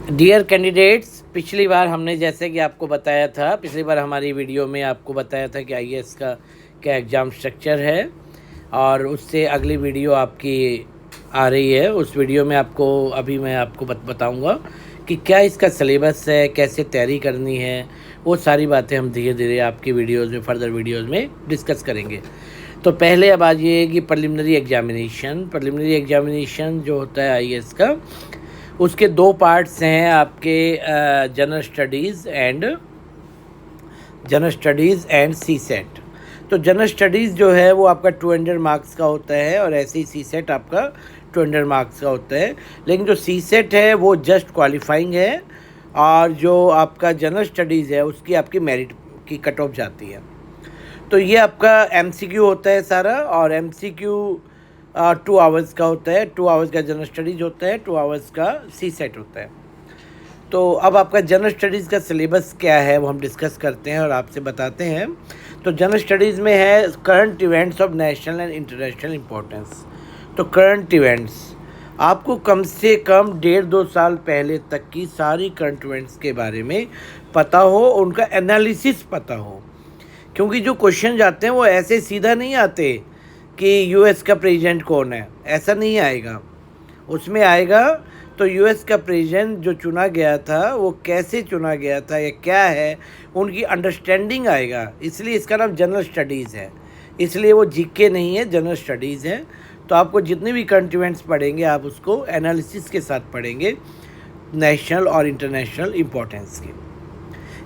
Dear candidates, पिछली बार हमने जैसे कि आपको बताया था, पिछली बार हमारी वीडियो में आपको बताया था कि आईएएस का क्या एग्ज़ाम स्ट्रक्चर है, और उससे अगली वीडियो आपकी आ रही है। उस वीडियो में अभी मैं आपको बताऊंगा कि क्या इसका सिलेबस है, कैसे तैयारी करनी है। वो सारी बातें हम धीरे धीरे आपकी वीडियोज़ में, फर्दर वीडियोज़ में डिस्कस करेंगे। तो पहले अब आ जाइए कि प्रिलिमिनरी एग्जामिनेशन जो होता है आईएएस का, उसके दो पार्ट्स हैं आपके, general studies and CSAT. तो जनरल स्टडीज़ जो है वो आपका 200 मार्क्स का होता है, और ऐसे ही सी सेट आपका 200 मार्क्स का होता है। लेकिन जो सी सेट है वो जस्ट क्वालिफाइंग है, और जो आपका जनरल स्टडीज़ है उसकी आपकी मेरिट की कट ऑफ जाती है। तो ये आपका एमसीक्यू होता है सारा, और एमसीक्यू 2 आवर्स का होता है। 2 आवर्स का जनरल स्टडीज़ होता है, 2 आवर्स का सी सेट होता है। तो अब आपका जनरल स्टडीज़ का सिलेबस क्या है वो हम डिस्कस करते हैं और आपसे बताते हैं। तो जनरल स्टडीज़ में है current events of national and international importance. तो करंट इवेंट्स आपको कम से कम 1.5-2 साल पहले तक की सारी करंट इवेंट्स के बारे में पता हो, उनका एनालिसिस पता हो। क्योंकि जो क्वेश्चन आते हैं वो ऐसे सीधा नहीं आते कि यूएस का प्रेसिडेंट कौन है, ऐसा नहीं आएगा। उसमें आएगा तो यूएस का प्रेसिडेंट जो चुना गया था वो कैसे चुना गया था या क्या है, उनकी अंडरस्टैंडिंग आएगा। इसलिए इसका नाम जनरल स्टडीज़ है, इसलिए वो जीके नहीं है, जनरल स्टडीज़ है। तो आपको जितने भी करंट इवेंट्स पढ़ेंगे आप उसको एनालिसिस के साथ पढ़ेंगे, नेशनल और इंटरनेशनल इम्पोर्टेंस की।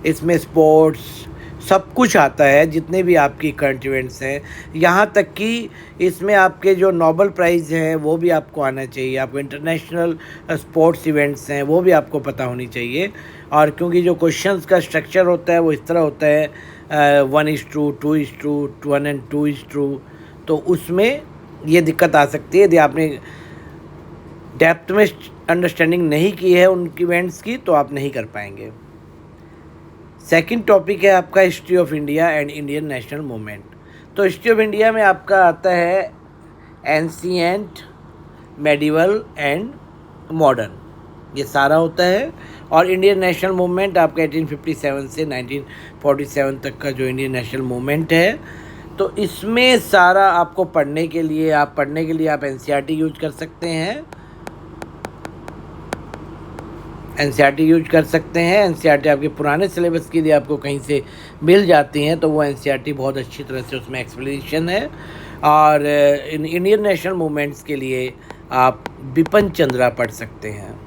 इसमें स्पोर्ट्स सब कुछ आता है, जितने भी आपकी करंट इवेंट्स हैं, यहाँ तक कि इसमें आपके जो नोबेल प्राइज़ हैं वो भी आपको आना चाहिए। आपको इंटरनेशनल स्पोर्ट्स इवेंट्स हैं वो भी आपको पता होनी चाहिए। और क्योंकि जो क्वेश्चंस का स्ट्रक्चर होता है वो इस तरह होता है 1:2, 2:2, 1 and 2:2। तो उसमें ये दिक्कत आ सकती है। यदि आपने डेप्थ में अंडरस्टैंडिंग नहीं की है उन इवेंट्स की तो आप नहीं कर पाएंगे। सेकंड टॉपिक है आपका history of India and Indian national movement. तो हिस्ट्री ऑफ इंडिया में आपका आता है एंशिएंट, मेडिवल एंड मॉडर्न, ये सारा होता है। और इंडियन नेशनल मूवमेंट आपका 1857 से 1947 तक का जो इंडियन नेशनल मूवमेंट है। तो इसमें सारा आपको पढ़ने के लिए आप एनसीईआरटी यूज कर सकते हैं, एनसीईआरटी यूज कर सकते हैं। एनसीईआरटी आपके पुराने सिलेबस की यदि आपको कहीं से मिल जाती हैं तो वो एनसीईआरटी बहुत अच्छी तरह से उसमें एक्सप्लेनेशन है। और इंडियन नेशनल मूवमेंट्स के लिए आप बिपिन चंद्रा पढ़ सकते हैं।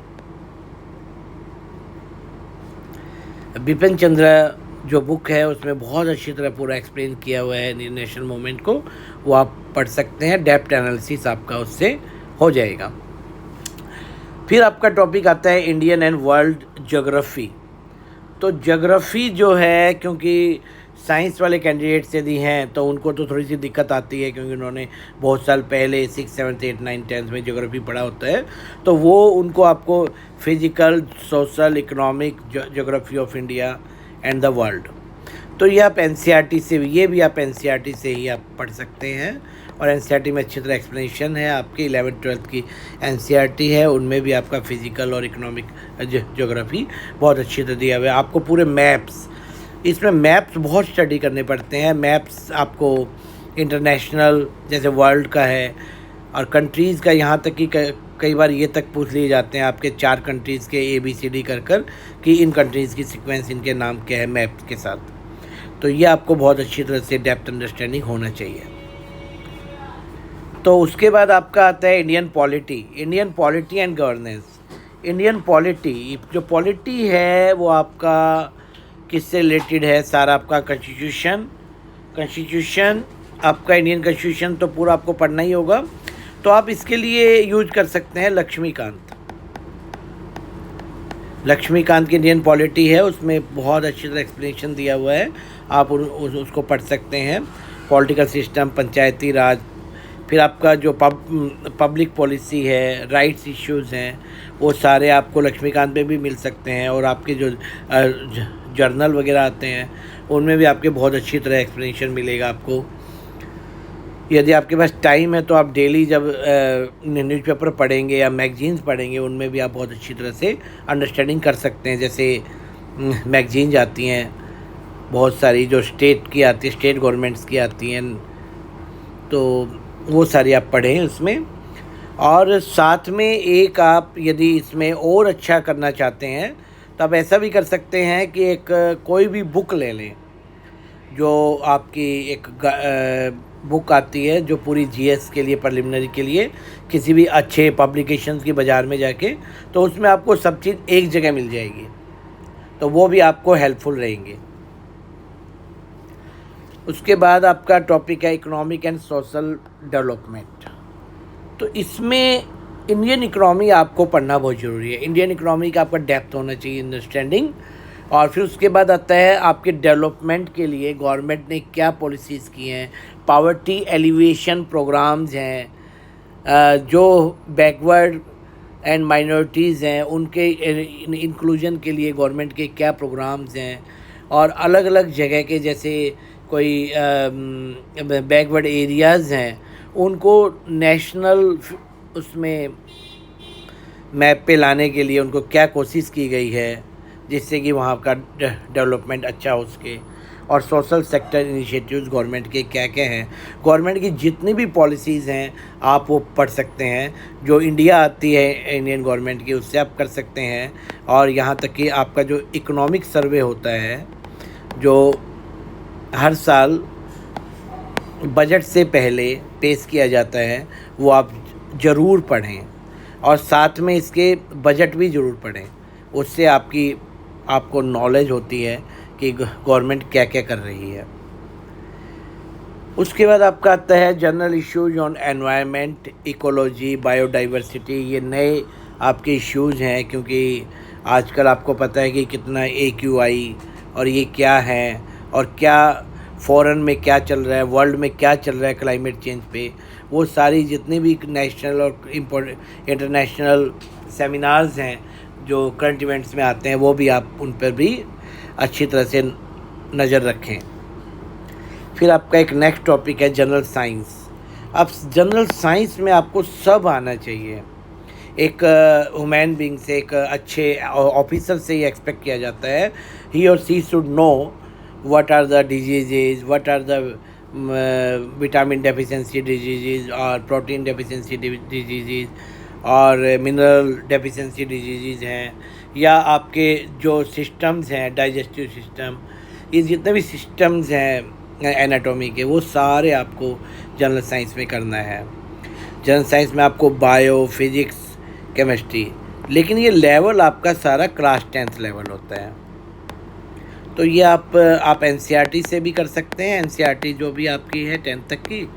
बिपिन चंद्रा जो बुक है उसमें बहुत अच्छी तरह पूरा एक्सप्लेन किया हुआ है इंडियन नेशनल मूवमेंट को, वो आप पढ़ सकते हैं। डेप्थ एनालिसिस आपका उससे हो जाएगा। फिर आपका टॉपिक आता है इंडियन एंड वर्ल्ड ज्योग्राफी। तो ज्योग्राफी जो है, क्योंकि साइंस वाले कैंडिडेट्स यदि हैं तो उनको तो थोड़ी सी दिक्कत आती है, क्योंकि उन्होंने बहुत साल पहले 6, 7, 8, 9, 10 में ज्योग्राफी पढ़ा होता है। तो वो उनको आपको physical, social, economic geography of India and the world, तो ये आप एनसीईआरटी से ही आप पढ़ सकते हैं। और एनसीईआरटी में अच्छी तरह एक्सप्लेनेशन है। आपकी 11th 12th की एनसीईआरटी है, उनमें भी आपका फिजिकल और इकोनॉमिक ज्योग्राफी बहुत अच्छी तरह दिया हुआ है। आपको पूरे मैप्स, इसमें मैप्स बहुत स्टडी करने पड़ते हैं। मैप्स आपको इंटरनेशनल जैसे वर्ल्ड का है, और कंट्रीज़ का, यहाँ तक कि कई बार ये तक पूछ लिए जाते हैं आपके 4 कंट्रीज़ के ABCD कर कि इन कंट्रीज़ की सीक्वेंस, इनके नाम क्या है मैप के साथ। तो ये आपको बहुत अच्छी तरह से डेप्थ अंडरस्टैंडिंग होना चाहिए। तो उसके बाद आपका आता है Indian polity and governance. Indian polity, जो पॉलिटी है वो आपका किससे रिलेटेड है? सारा आपका कॉन्स्टिट्यूशन आपका इंडियन कॉन्स्टिट्यूशन तो पूरा आपको पढ़ना ही होगा। तो आप इसके लिए यूज कर सकते हैं लक्ष्मीकांत की इंडियन पॉलिटी है, उसमें बहुत अच्छी तरह एक्सप्लेनेशन दिया हुआ है। आप उसको पढ़ सकते हैं। पॉलिटिकल सिस्टम, पंचायती राज, फिर आपका जो पब्लिक पॉलिसी है, राइट्स इश्यूज़ हैं, वो सारे आपको लक्ष्मीकांत में भी मिल सकते हैं। और आपके जो जर्नल वगैरह आते हैं उनमें भी आपके बहुत अच्छी तरह एक्सप्लेनेशन मिलेगा आपको। यदि आपके पास टाइम है तो आप डेली जब न्यूज़पेपर पढ़ेंगे या मैगजीन्स पढ़ेंगे, उनमें भी आप बहुत अच्छी तरह से अंडरस्टैंडिंग कर सकते हैं। जैसे मैगजीन्स आती हैं बहुत सारी, जो स्टेट की आती है, स्टेट गवर्नमेंट्स की आती हैं, तो वो सारी आप पढ़ें उसमें। और साथ में एक आप यदि इसमें और अच्छा करना चाहते हैं तो आप ऐसा भी कर सकते हैं कि एक कोई भी बुक ले लें, जो आपकी एक बुक आती है जो पूरी जीएस के लिए, प्रिलिमिनरी के लिए, किसी भी अच्छे पब्लिकेशंस की बाज़ार में जाके, तो उसमें आपको सब चीज़ एक जगह मिल जाएगी, तो वो भी आपको हेल्पफुल रहेंगे। उसके बाद आपका टॉपिक है इकोनॉमिक एंड सोशल डेवलपमेंट। तो इसमें इंडियन इकोनॉमी आपको पढ़ना बहुत ज़रूरी है। इंडियन इकोनॉमी का आपका डेप्थ होना चाहिए, अंडरस्टैंडिंग। और फिर उसके बाद आता है आपके डेवलपमेंट के लिए गवर्नमेंट ने क्या पॉलिसीज़ की हैं, पावर्टी एलिवेशन प्रोग्राम्स हैं, जो बैकवर्ड एंड माइनॉरिटीज़ हैं उनके इंक्लूजन के लिए गवर्नमेंट के क्या प्रोग्राम्स हैं, और अलग अलग जगह के जैसे कोई बैकवर्ड एरियाज़ हैं उनको नेशनल उसमें मैप पे लाने के लिए उनको क्या कोशिश की गई है, जिससे कि वहाँ का डेवलपमेंट अच्छा हो सके। और सोशल सेक्टर इनिशिएटिव्स गवर्नमेंट के क्या क्या हैं, गवर्नमेंट की जितनी भी पॉलिसीज़ हैं आप वो पढ़ सकते हैं। जो इंडिया आती है इंडियन गवर्नमेंट की, उससे आप कर सकते हैं। और यहाँ तक कि आपका जो इकोनॉमिक सर्वे होता है, जो हर साल बजट से पहले पेश किया जाता है, वो आप ज़रूर पढ़ें। और साथ में इसके बजट भी ज़रूर पढ़ें, उससे आपको नॉलेज होती है कि गवर्नमेंट क्या क्या कर रही है। उसके बाद आपका आता है general issues on environment, ecology, biodiversity. ये नए आपके इश्यूज़ हैं, क्योंकि आजकल आपको पता है कि कितना AQI और ये क्या है, और क्या फ़ॉरेन में क्या चल रहा है, वर्ल्ड में क्या चल रहा है क्लाइमेट चेंज पे। वो सारी जितनी भी नेशनल और इंटरनेशनल सेमिनार्स हैं जो करंट इवेंट्स में आते हैं, वो भी आप उन पर भी अच्छी तरह से नज़र रखें। फिर आपका एक नेक्स्ट टॉपिक है जनरल साइंस। अब जनरल साइंस में आपको सब आना चाहिए। एक ह्यूमन बीइंग से, एक अच्छे ऑफिसर से ये एक्सपेक्ट किया जाता है, ही और she should know what are the diseases, what are the vitamin deficiency diseases और protein deficiency diseases और mineral deficiency diseases हैं, या आपके जो सिस्टम्स हैं, डाइजेस्टिव सिस्टम, ये जितने भी सिस्टम्स हैं एनाटॉमी के, वो सारे आपको जनरल साइंस में करना है। जनरल साइंस में आपको बायो, फिजिक्स, केमिस्ट्री, लेकिन ये लेवल आपका सारा क्लास 10th लेवल होता है। तो ये आप NCERT से भी कर सकते हैं, NCERT जो भी आपकी है 10th तक की।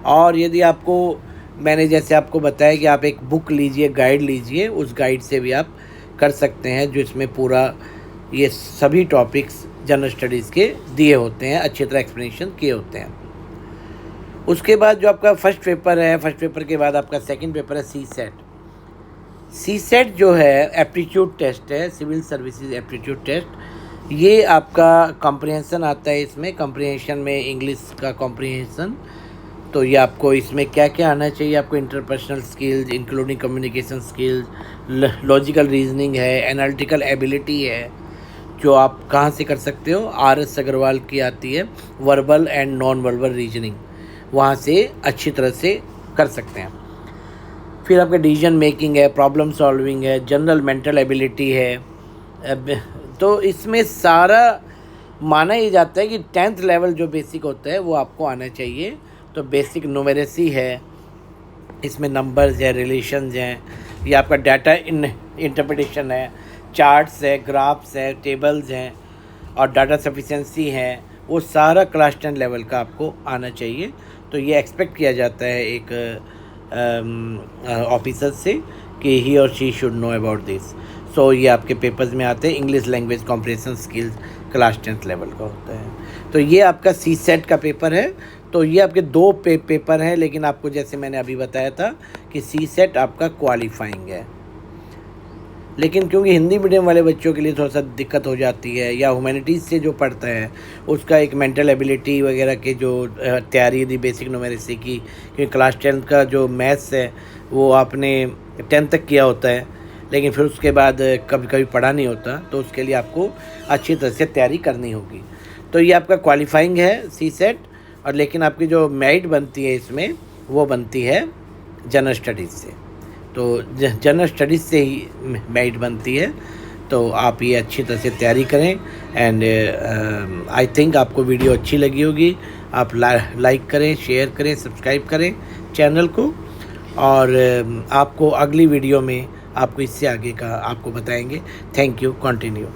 और यदि आपको, मैंने जैसे आपको बताया कि आप एक बुक लीजिए, गाइड लीजिए, उस गाइड से भी आप कर सकते हैं, जो इसमें पूरा ये सभी टॉपिक्स जनरल स्टडीज़ के दिए होते हैं, अच्छी तरह एक्सप्लेनेशन किए होते हैं। उसके बाद जो आपका फर्स्ट पेपर है, फर्स्ट पेपर के बाद आपका सेकंड पेपर है CSET जो है एप्टीट्यूड टेस्ट है, सिविल सर्विसेज एप्टीट्यूड टेस्ट। ये आपका कॉम्प्रिहेंशन आता है, इसमें कॉम्प्रिहेंशन में इंग्लिश का कॉम्प्रिहेंशन। तो ये आपको इसमें क्या क्या आना चाहिए, आपको interpersonal skills including communication skills, logical reasoning है, एनालिटिकल एबिलिटी है, जो आप कहाँ से कर सकते हो, RS अग्रवाल की आती है, verbal and non verbal reasoning, वहाँ से अच्छी तरह से कर सकते हैं। फिर आपका डिसीजन मेकिंग है, प्रॉब्लम सॉल्विंग है, जनरल मेंटल एबिलिटी है। तो इसमें सारा माना ही जाता है कि 10th लेवल जो बेसिक होता है वो आपको आना चाहिए। तो बेसिक न्यूमेरेसी है, इसमें नंबर्स है, रिलेशंस हैं, ये आपका डाटा इंटरप्रिटेशन है, चार्ट्स है, ग्राफ्स है, टेबल्स हैं, और डाटा सफिशिएंसी है, वो सारा क्लास 10 लेवल का आपको आना चाहिए। तो ये एक्सपेक्ट किया जाता है एक ऑफिसर से कि ही और she should know about this. So ये आपके पेपर्स में आते हैं। English language comprehension skills class 10th level का होता है। तो ये आपका CSET का पेपर है। तो ये आपके दो पेपर हैं, लेकिन आपको जैसे मैंने अभी बताया था कि CSET आपका क्वालिफाइंग है, लेकिन क्योंकि हिंदी मीडियम वाले बच्चों के लिए थोड़ा सा दिक्कत हो जाती है, या ह्यूमैनिटीज़ से जो पढ़ता है उसका एक मेंटल एबिलिटी वगैरह के जो तैयारी यदि बेसिक न्यूमेरिसी की, क्योंकि क्लास 10 का जो मैथ्स है वो आपने 10 तक किया होता है, लेकिन फिर उसके बाद कभी कभी पढ़ा नहीं होता, तो उसके लिए आपको अच्छी तरह से तैयारी करनी होगी। तो ये आपका क्वालिफाइंग है सीसेट, और लेकिन आपकी जो मेरिट बनती है इसमें वो बनती है जनरल स्टडीज़ से। तो जनरल स्टडीज़ से ही मेरिट बनती है। तो आप ये अच्छी तरह से तैयारी करें। एंड आई थिंक आपको वीडियो अच्छी लगी होगी। आप लाइक करें, शेयर करें, सब्सक्राइब करें चैनल को, और आपको अगली वीडियो में आपको इससे आगे का आपको बताएंगे। Thank you. कंटिन्यू।